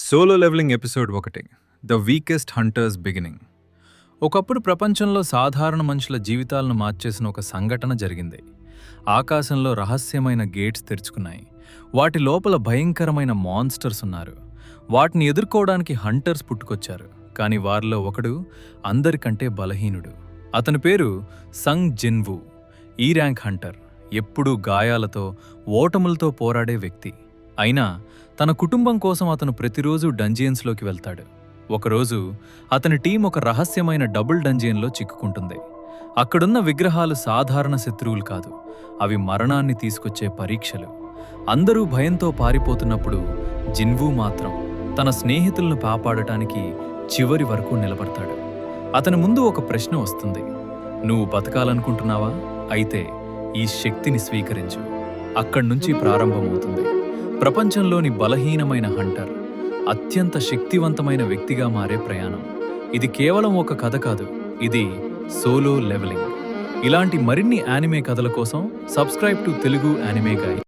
Solo Leveling episode 1 the weakest hunter's beginning. ఒకప్పుడు ప్రపంచంలో సాధారణ మనుషుల జీవితాలను మార్చేసిన ఒక సంఘటన జరిగింది. ఆకాశంలో రహస్యమైన గేట్స్ తెరుచుకున్నాయి. వాటి లోపల భయంకరమైన మాన్స్టర్స్ ఉన్నారు. వాటిని ఎదుర్కోవడానికి హంటర్స్ పుట్టుకొచ్చారు. కానీ వారిలో ఒకడు అందరికంటే బలహీనుడు. అతని పేరు సంగ్ జిన్వు. ఈ ర్యాంక్ హంటర్, ఎప్పుడూ గాయాలతో ఓటములతో పోరాడే వ్యక్తి. అయినా తన కుటుంబం కోసం అతను ప్రతిరోజు డంజియన్స్లోకి వెళ్తాడు. ఒకరోజు అతని టీం ఒక రహస్యమైన డబుల్ డంజియన్లో చిక్కుకుంటుంది. అక్కడున్న విగ్రహాలు సాధారణ శత్రువులు కాదు, అవి మరణాన్ని తీసుకొచ్చే పరీక్షలు. అందరూ భయంతో పారిపోతున్నప్పుడు జిన్వు మాత్రం తన స్నేహితులను కాపాడటానికి చివరి వరకు నిలబడతాడు. అతని ముందు ఒక ప్రశ్న వస్తుంది. నువ్వు బతకాలనుకుంటున్నావా? అయితే ఈ శక్తిని స్వీకరించు. అక్కడ్నుంచి ప్రారంభమవుతుంది ప్రపంచంలోని బలహీనమైన హంటర్ అత్యంత శక్తివంతమైన వ్యక్తిగా మారే ప్రయాణం. ఇది కేవలం ఒక కథ కాదు, ఇది సోలో లెవెలింగ్. ఇలాంటి మరిన్ని యానిమే కథల కోసం subscribe to Telugu anime guide.